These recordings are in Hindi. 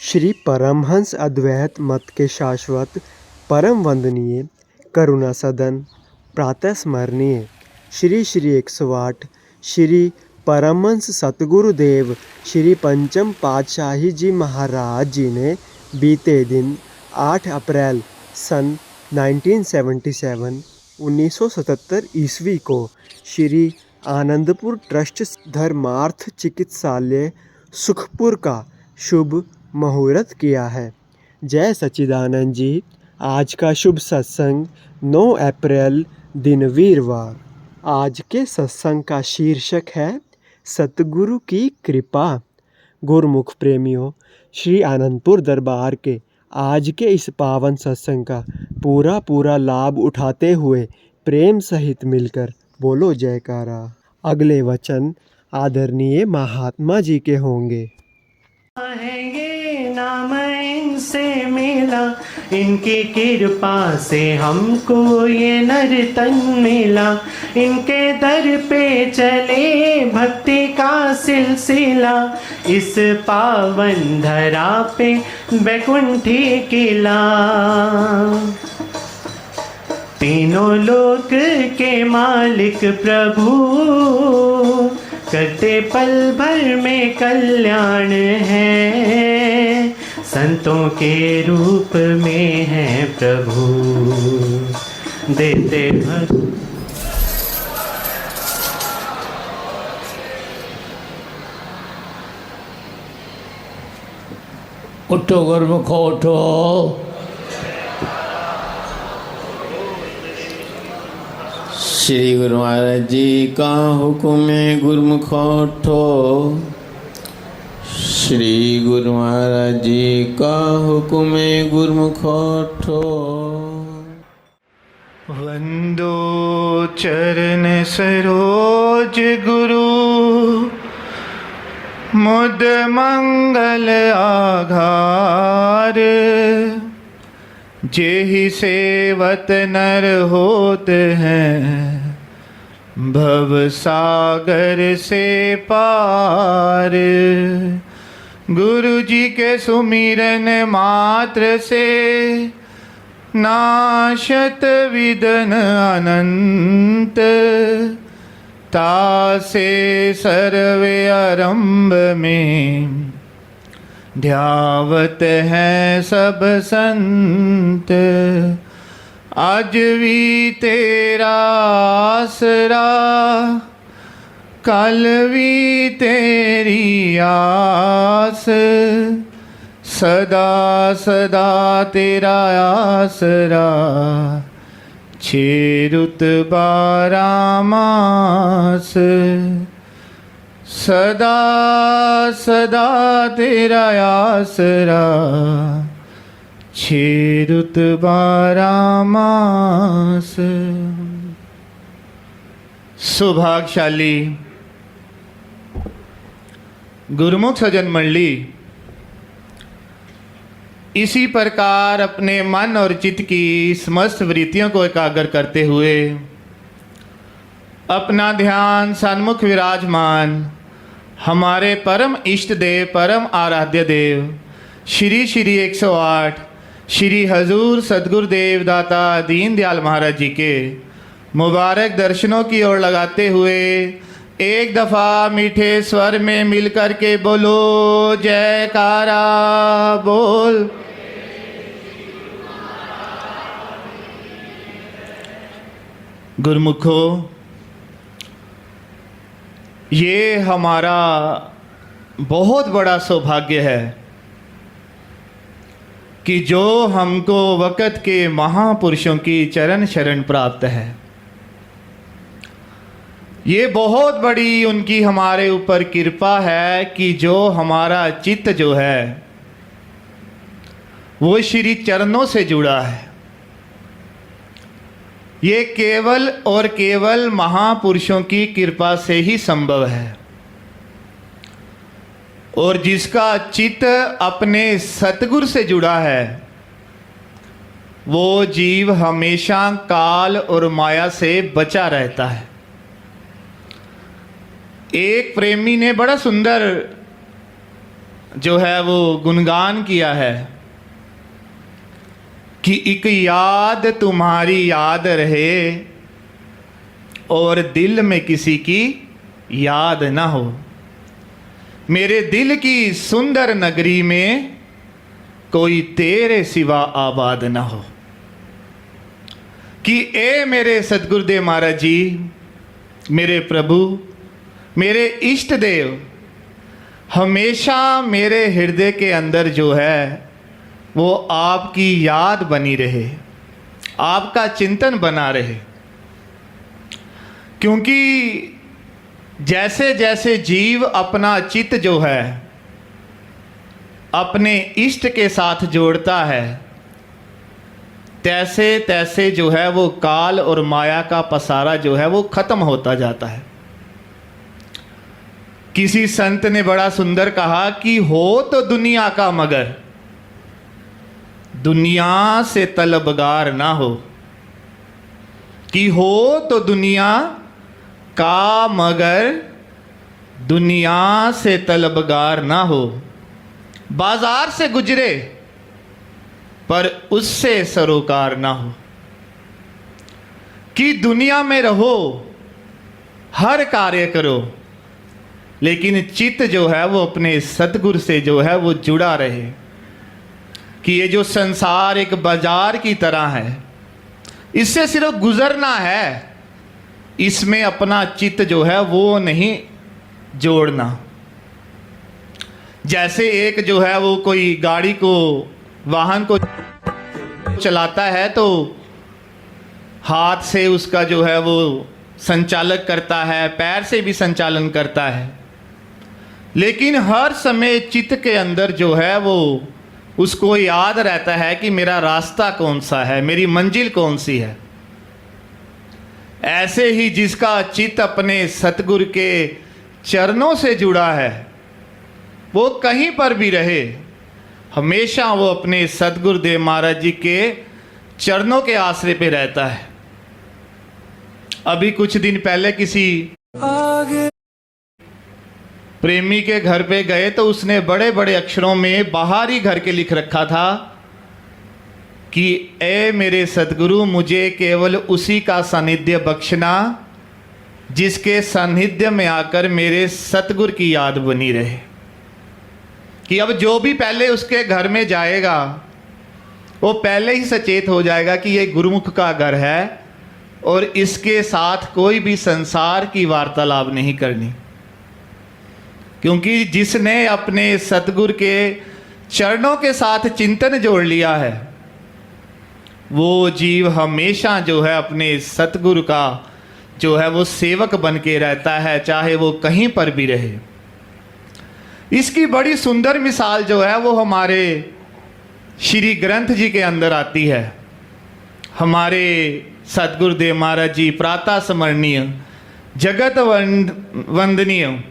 श्री परमहंस अद्वैत मत के शाश्वत परम वंदनीय करुणा सदन प्रातः स्मरणीय श्री श्री 108 श्री परमहंस सतगुरुदेव श्री पंचम पातशाही जी महाराज जी ने बीते दिन 8 अप्रैल सन 1977 ईस्वी को श्री आनंदपुर ट्रस्ट धर्मार्थ चिकित्सालय सुखपुर का शुभ मुहूर्त किया है। जय सच्चिदानंद जी। आज का शुभ सत्संग 9 अप्रैल दिन वीरवार। आज के सत्संग का शीर्षक है सतगुरु की कृपा। गुरुमुख प्रेमियों, श्री आनंदपुर दरबार के आज के इस पावन सत्संग का पूरा लाभ उठाते हुए प्रेम सहित मिलकर बोलो जयकारा। अगले वचन आदरणीय महात्मा जी के होंगे। है ये नाम इनसे मिला, इनकी कृपा से हमको ये नर तन मिला। इनके दर पे चले भक्ति का सिलसिला, इस पावन धरा पे बैकुंठी किला। तीनों लोक के मालिक प्रभु, करते पल भर में कल्याण है। संतों के रूप में है प्रभु, देते भर। उठो गुरमुखो उठो। श्री गुरु महाराज जी का हुक्म है गुरुमुखो उठो। श्री गुरु महाराज जी का हुक्म है गुरुमुखो उठो। वंदो चरण सरोज गुरु, मुद मंगल आधार। जेहि सेवत नर होत हैं, भव सागर से पार। गुरु जी के सुमिरन मात्र से, नाशत विदन अनंत। तासे सर्वे आरंभ में, ध्यावत है सब संत। आज भी तेरा आसरा, कल भी तेरी आस। सदा सदा तेरा आसरा, 6 रुत 12 मास। सदा सदा तेरा आसरा, 6 रुत 12 मास। सौभाग्यशाली गुरुमुख सजन मंडली इसी प्रकार अपने मन और चित्त की समस्त वृत्तियों को एकाग्र करते हुए अपना ध्यान सन्मुख विराजमान हमारे परम इष्ट देव, परम आराध्य देव श्री श्री 108 श्री हजूर सदगुरुदेव दाता दीन दयाल महाराज जी के मुबारक दर्शनों की ओर लगाते हुए एक दफ़ा मीठे स्वर में मिलकर के बोलो जयकारा। बोल। गुरुमुखो, ये हमारा बहुत बड़ा सौभाग्य है कि जो हमको वक़्त के महापुरुषों की चरण शरण प्राप्त है। ये बहुत बड़ी उनकी हमारे ऊपर कृपा है कि जो हमारा चित्त जो है वो श्री चरणों से जुड़ा है। ये केवल और केवल महापुरुषों की कृपा से ही संभव है। और जिसका चित्त अपने सतगुरु से जुड़ा है, वो जीव हमेशा काल और माया से बचा रहता है। एक प्रेमी ने बड़ा सुंदर जो है वो गुणगान किया है कि एक याद तुम्हारी याद रहे और दिल में किसी की याद ना हो। मेरे दिल की सुंदर नगरी में कोई तेरे सिवा आबाद ना हो। कि ए मेरे सतगुरुदेव महाराज जी, मेरे प्रभु, मेरे इष्ट देव, हमेशा मेरे हृदय के अंदर जो है वो आपकी याद बनी रहे, आपका चिंतन बना रहे। क्योंकि जैसे जैसे जीव अपना चित्त जो है अपने इष्ट के साथ जोड़ता है, तैसे तैसे जो है वो काल और माया का पसारा जो है वो खत्म होता जाता है। किसी संत ने बड़ा सुंदर कहा कि हो तो दुनिया का मगर दुनिया से तलबगार ना हो। कि हो तो दुनिया का मगर दुनिया से तलबगार ना हो। बाजार से गुजरे पर उससे सरोकार ना हो। कि दुनिया में रहो, हर कार्य करो, लेकिन चित्त जो है वो अपने सतगुरु से जो है वो जुड़ा रहे। कि ये जो संसार एक बाजार की तरह है, इससे सिर्फ गुजरना है, इसमें अपना चित्त जो है वो नहीं जोड़ना। जैसे एक जो है वो कोई गाड़ी को, वाहन को चलाता है तो हाथ से उसका जो है वो संचालक करता है, पैर से भी संचालन करता है, लेकिन हर समय चित्त के अंदर जो है वो उसको याद रहता है कि मेरा रास्ता कौन सा है, मेरी मंजिल कौन सी है। ऐसे ही जिसका चित्त अपने सतगुरु के चरणों से जुड़ा है, वो कहीं पर भी रहे, हमेशा वो अपने सतगुरुदेव महाराज जी के चरणों के आश्रय पे रहता है। अभी कुछ दिन पहले किसी प्रेमी के घर पे गए तो उसने बड़े बड़े अक्षरों में बाहर ही घर के लिख रखा था कि ए मेरे सतगुरु, मुझे केवल उसी का सानिध्य बख्शना जिसके सानिध्य में आकर मेरे सतगुरु की याद बनी रहे। कि अब जो भी पहले उसके घर में जाएगा वो पहले ही सचेत हो जाएगा कि ये गुरुमुख का घर है और इसके साथ कोई भी संसार की वार्तालाप नहीं करनी। क्योंकि जिसने अपने सतगुरु के चरणों के साथ चिंतन जोड़ लिया है, वो जीव हमेशा जो है अपने सतगुरु का जो है वो सेवक बन के रहता है, चाहे वो कहीं पर भी रहे। इसकी बड़ी सुंदर मिसाल जो है वो हमारे श्री ग्रंथ जी के अंदर आती है। हमारे सतगुरुदेव महाराज जी प्रातः स्मरणीय जगत वंदनीय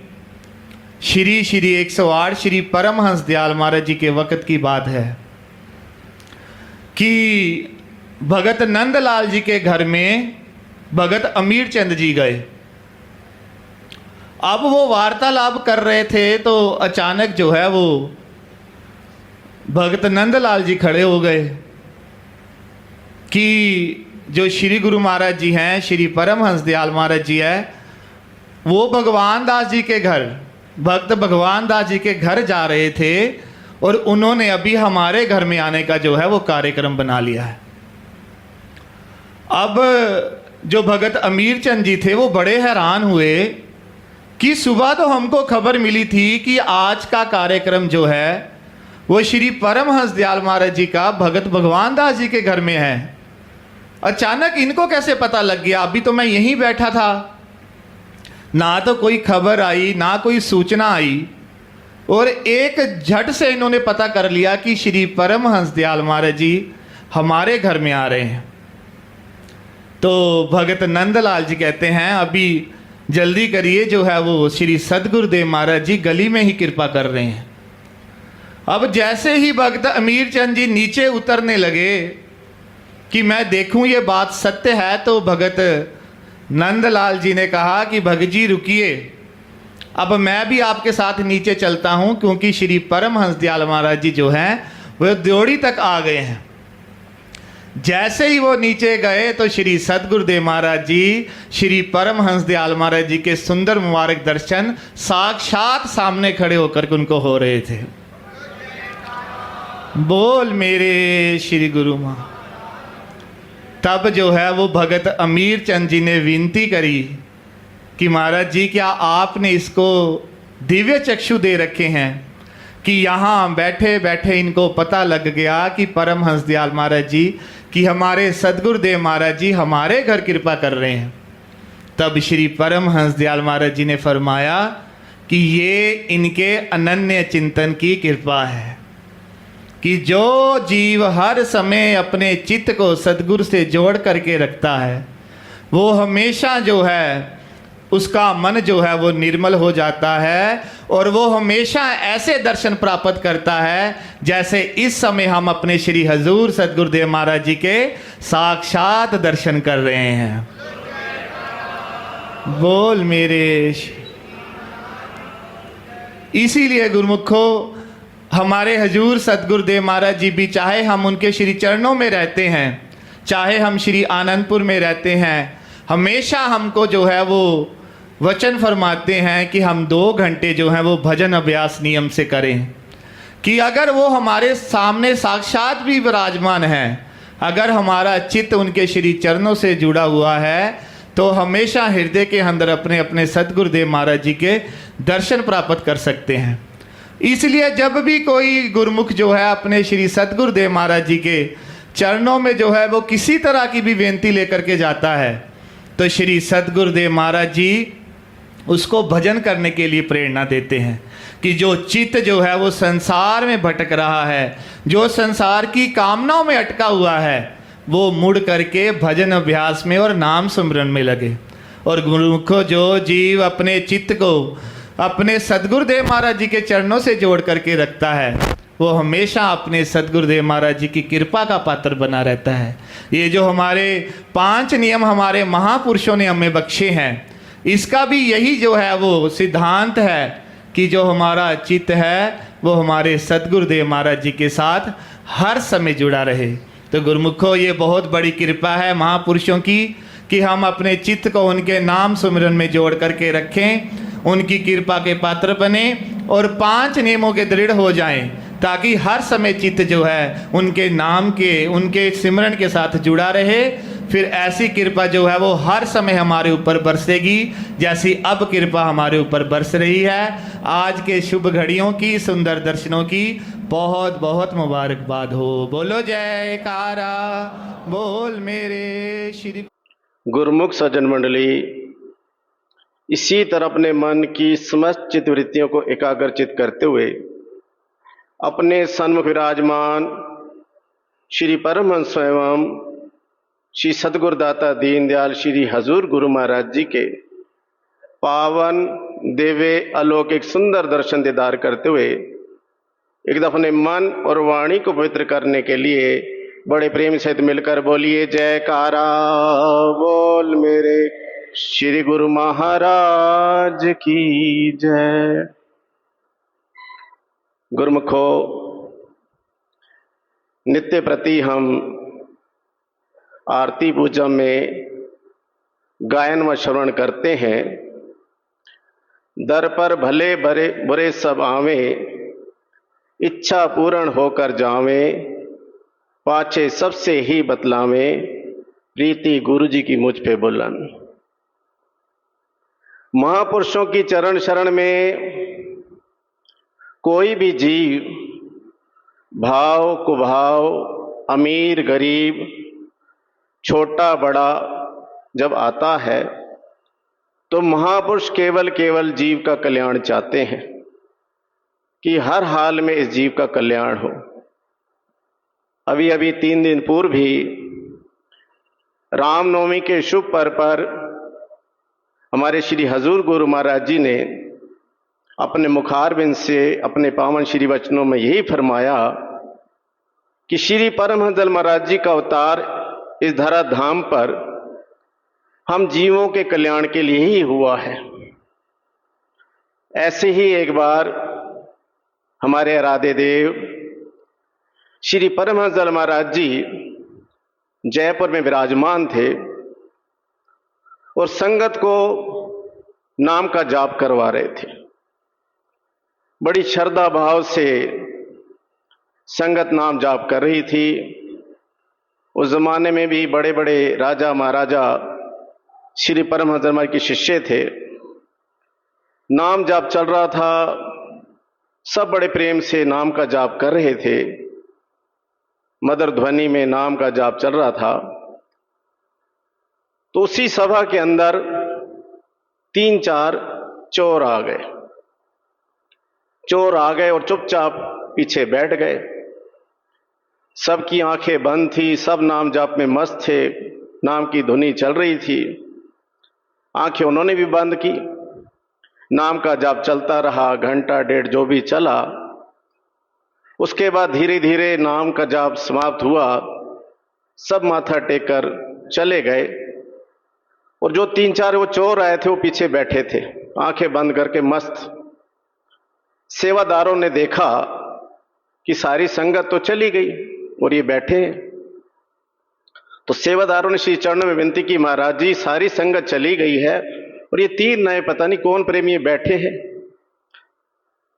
श्री 108 श्री परमहंस दयाल महाराज जी के वक़्त की बात है कि भगत नंदलाल जी के घर में भगत अमीर चंद जी गए। अब वो वार्तालाप कर रहे थे तो अचानक जो है वो भगत नंदलाल जी खड़े हो गए कि जो श्री गुरु महाराज जी हैं, श्री परमहंस दयाल महाराज जी है, वो भगवान दास जी के घर, भक्त भगवान दास जी के घर जा रहे थे और उन्होंने अभी हमारे घर में आने का जो है वो कार्यक्रम बना लिया है। अब जो भगत अमीर चंद जी थे वो बड़े हैरान हुए कि सुबह तो हमको खबर मिली थी कि आज का कार्यक्रम जो है वो श्री परमहंस दयाल महाराज जी का भगत भगवान दास जी के घर में है। अचानक इनको कैसे पता लग गया? अभी तो मैं यहीं बैठा था, ना तो कोई खबर आई ना कोई सूचना आई, और एक झट से इन्होंने पता कर लिया कि श्री परमहंस दयाल महाराज जी हमारे घर में आ रहे हैं। तो भगत नंदलाल जी कहते हैं अभी जल्दी करिए, जो है वो श्री सतगुरुदेव महाराज जी गली में ही कृपा कर रहे हैं। अब जैसे ही भगत अमीर चंद जी नीचे उतरने लगे कि मैं देखूं ये बात सत्य है, तो भगत नंदलाल जी ने कहा कि भगत जी रुकिए, अब मैं भी आपके साथ नीचे चलता हूं, क्योंकि श्री परमहंस दयाल महाराज जी जो हैं वो द्योड़ी तक आ गए हैं। जैसे ही वो नीचे गए तो श्री सदगुरुदेव महाराज जी श्री परमहंस दयाल महाराज जी के सुंदर मुबारक दर्शन साक्षात सामने खड़े होकर उनको हो रहे थे। बोल मेरे श्री गुरु मां। तब जो है वो भगत अमीर चंद जी ने विनती करी कि महाराज जी क्या आपने इसको दिव्य चक्षु दे रखे हैं कि यहाँ बैठे बैठे इनको पता लग गया कि परमहंस दयाल महाराज जी कि हमारे सदगुरुदेव महाराज जी हमारे घर कृपा कर रहे हैं। तब श्री परमहंस दयाल महाराज जी ने फरमाया कि ये इनके अनन्य चिंतन की कृपा है कि जो जीव हर समय अपने चित्त को सदगुरु से जोड़ करके रखता है वो हमेशा जो है उसका मन जो है वो निर्मल हो जाता है और वो हमेशा ऐसे दर्शन प्राप्त करता है जैसे इस समय हम अपने श्री हजूर सदगुरुदेव महाराज जी के साक्षात दर्शन कर रहे हैं। बोल मेरे इसीलिए गुरुमुखो हमारे हजूर सदगुरुदेव महाराज जी भी, चाहे हम उनके श्री चरणों में रहते हैं, चाहे हम श्री आनंदपुर में रहते हैं, हमेशा हमको जो है वो वचन फरमाते हैं कि हम 2 घंटे जो है वो भजन अभ्यास नियम से करें। कि अगर वो हमारे सामने साक्षात भी विराजमान है, अगर हमारा चित्त उनके श्री चरणों से जुड़ा हुआ है तो हमेशा हृदय के अंदर अपने अपने सदगुरुदेव महाराज जी के दर्शन प्राप्त कर सकते हैं। इसलिए जब भी कोई गुरुमुख जो है अपने श्री सदगुरुदेव महाराज जी के चरणों में जो है वो किसी तरह की भी बेनती लेकर के जाता है तो श्री सदगुरुदेव महाराज जी उसको भजन करने के लिए प्रेरणा देते हैं कि जो चित्त जो है वो संसार में भटक रहा है, जो संसार की कामनाओं में अटका हुआ है, वो मुड़ करके भजन अभ्यास में और नाम सुमरन में लगे। और गुरुमुखो जो जीव अपने चित्त को अपने सदगुरुदेव महाराज जी के चरणों से जोड़ करके रखता है वो हमेशा अपने सदगुरुदेव महाराज जी की कृपा का पात्र बना रहता है। ये जो हमारे 5 नियम हमारे महापुरुषों ने हमें बख्शे हैं, इसका भी यही जो है वो सिद्धांत है कि जो हमारा चित्त है वो हमारे सदगुरुदेव महाराज जी के साथ हर समय जुड़ा रहे। तो गुरुमुखो ये बहुत बड़ी कृपा है महापुरुषों की कि हम अपने चित्त को उनके नाम सुमिरन में जोड़ करके रखें, उनकी कृपा के पात्र बने और 5 नियमों के दृढ़ हो जाएं, ताकि हर समय चित्त जो है उनके नाम के, उनके सिमरन के साथ जुड़ा रहे। फिर ऐसी कृपा जो है वो हर समय हमारे ऊपर बरसेगी जैसी अब कृपा हमारे ऊपर बरस रही है। आज के शुभ घड़ियों की, सुंदर दर्शनों की बहुत बहुत मुबारकबाद हो। बोलो जयकारा बोल मेरे श्री। गुरुमुख सज्जन मंडली, इसी तरह अपने मन की समस्त चित्तवृत्तियों को एकाग्रचित करते हुए अपने सन्मुख विराजमान श्री परमहंस स्वयं श्री सद्गुरुदाता दीनदयाल श्री हजूर गुरु महाराज जी के पावन दिव्य अलौकिक सुंदर दर्शन दीदार करते हुए एक दफा अपने मन और वाणी को पवित्र करने के लिए बड़े प्रेम सहित मिलकर बोलिए जयकारा बोल मेरे श्री गुरु महाराज की जय। गुरुमुखो, नित्य प्रति हम आरती पूजा में गायन व श्रवण करते हैं। दर पर भले भरे बुरे सब आवे, इच्छा पूर्ण होकर जावे, पाछे सबसे ही बतलावे, प्रीति गुरु जी की मुझ पे बुलन। महापुरुषों की चरण शरण में कोई भी जीव भाव कुभाव, अमीर गरीब, छोटा बड़ा जब आता है तो महापुरुष केवल जीव का कल्याण चाहते हैं कि हर हाल में इस जीव का कल्याण हो। अभी 3 दिन पूर्व भी रामनवमी के शुभ पर्व पर हमारे श्री हजूर गुरु महाराज जी ने अपने मुखारबिंद से अपने पावन श्री वचनों में यही फरमाया कि श्री परमहंस महाराज जी का अवतार इस धरा धाम पर हम जीवों के कल्याण के लिए ही हुआ है। ऐसे ही एक बार हमारे आराध्य देव श्री परमहंस दयाल महाराज जी जयपुर में विराजमान थे और संगत को नाम का जाप करवा रहे थे। बड़ी श्रद्धा भाव से संगत नाम जाप कर रही थी। उस जमाने में भी बड़े बड़े राजा महाराजा श्री परमहंस दयाल महाराज के शिष्य थे। नाम जाप चल रहा था, सब बड़े प्रेम से नाम का जाप कर रहे थे। मधुर ध्वनि में नाम का जाप चल रहा था। तो उसी सभा के अंदर 3-4 चोर आ गए। चोर आ गए और चुपचाप पीछे बैठ गए। सबकी आंखें बंद थी, सब नाम जाप में मस्त थे, नाम की धुनी चल रही थी। आंखें उन्होंने भी बंद की। नाम का जाप चलता रहा, घंटा डेढ़ जो भी चला। उसके बाद धीरे धीरे नाम का जाप समाप्त हुआ। सब माथा टेककर चले गए और जो 3-4 वो चोर आए थे वो पीछे बैठे थे, आंखें बंद करके मस्त। सेवादारों ने देखा कि सारी संगत तो चली गई और ये बैठे हैं। तो सेवादारों ने श्री चरणों में विनती की, महाराज जी सारी संगत चली गई है और ये 3 नए पता नहीं कौन प्रेमी बैठे हैं।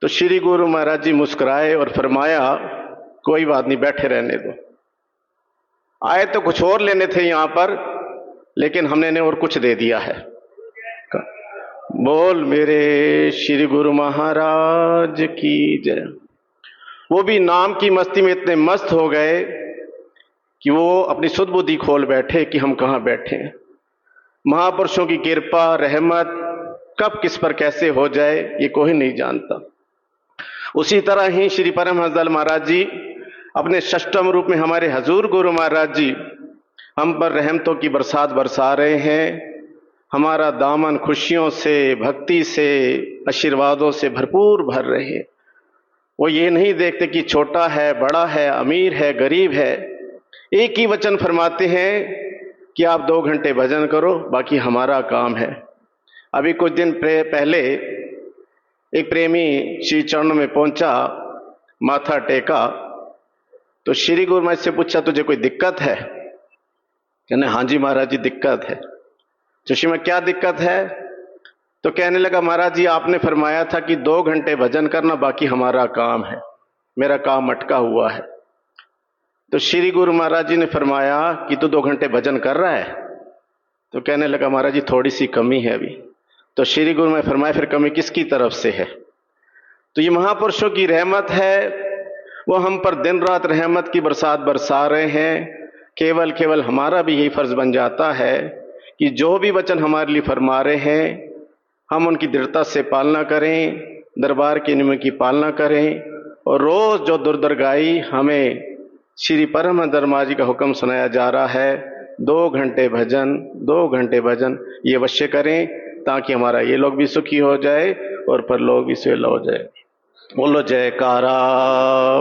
तो श्री गुरु महाराज जी मुस्कुराए और फरमाया, कोई बात नहीं, बैठे रहने दो। आए तो कुछ और लेने थे यहां पर, लेकिन हमने इन्हें और कुछ दे दिया है। बोल मेरे श्री गुरु महाराज की जय। वो भी नाम की मस्ती में इतने मस्त हो गए कि वो अपनी सुध बुद्धि खोल बैठे कि हम कहाँ बैठे हैं। महापुरुषों की कृपा रहमत कब किस पर कैसे हो जाए ये कोई नहीं जानता। उसी तरह ही श्री परमहंस दयाल महाराज जी अपने षष्ठम रूप में हमारे हजूर गुरु महाराज जी हम पर रहमतों की बरसात बरसा रहे हैं। हमारा दामन खुशियों से, भक्ति से, आशीर्वादों से भरपूर भर रहे हैं। वो ये नहीं देखते कि छोटा है, बड़ा है, अमीर है, गरीब है। एक ही वचन फरमाते हैं कि आप 2 घंटे भजन करो, बाकी हमारा काम है। अभी कुछ दिन पहले एक प्रेमी श्री चरणों में पहुंचा, माथा टेका, तो श्री गुरु महाराज से पूछा, तुझे कोई दिक्कत है? कहने हाँ जी महाराज जी दिक्कत है। तो श्री में क्या दिक्कत है? तो कहने लगा, महाराज जी आपने फरमाया था कि 2 घंटे भजन करना, बाकी हमारा काम है, मेरा काम अटका हुआ है। तो श्री गुरु महाराज जी ने फरमाया कि तू 2 घंटे भजन कर रहा है? तो कहने लगा, महाराज जी थोड़ी सी कमी है अभी। तो श्री गुरु ने फरमाया, फिर कमी किसकी तरफ से है? तो ये महापुरुषों की रहमत है, वो हम पर दिन रात रहमत की बरसात बरसा रहे हैं। केवल हमारा भी यही फर्ज बन जाता है कि जो भी वचन हमारे लिए फरमा रहे हैं हम उनकी दृढ़ता से पालना करें, दरबार के नियम की पालना करें और रोज जो दुर्दरगाई हमें श्री परमहंस दयाल महाराज जी का हुक्म सुनाया जा रहा है, 2 घंटे भजन, 2 घंटे भजन, ये अवश्य करें ताकि हमारा ये लोग भी सुखी हो जाए और परलोक भी सुहेला हो जाए। बोलो जयकारा,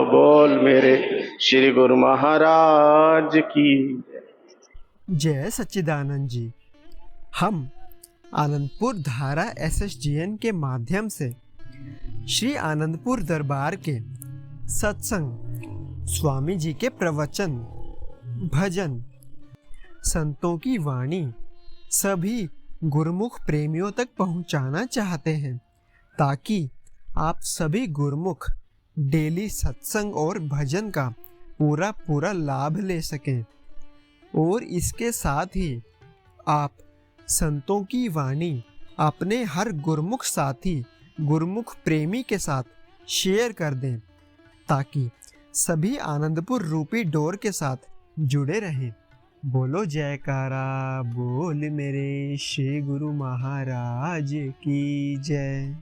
बोल मेरे श्री गुरु महाराज की जय सच्चिदानंद जी। हम आनंदपुर धारा SSGN के माध्यम से श्री आनंदपुर दरबार के सत्संग, स्वामी जी के प्रवचन, भजन, संतों की वाणी सभी गुरुमुख प्रेमियों तक पहुंचाना चाहते हैं, ताकि आप सभी गुरुमुख डेली सत्संग और भजन का पूरा लाभ ले सकें। और इसके साथ ही आप संतों की वाणी अपने हर गुरुमुख साथी, गुरुमुख प्रेमी के साथ शेयर कर दें, ताकि सभी आनंदपुर रूपी डोर के साथ जुड़े रहें। बोलो जयकारा, बोल मेरे श्री गुरु महाराज की जय।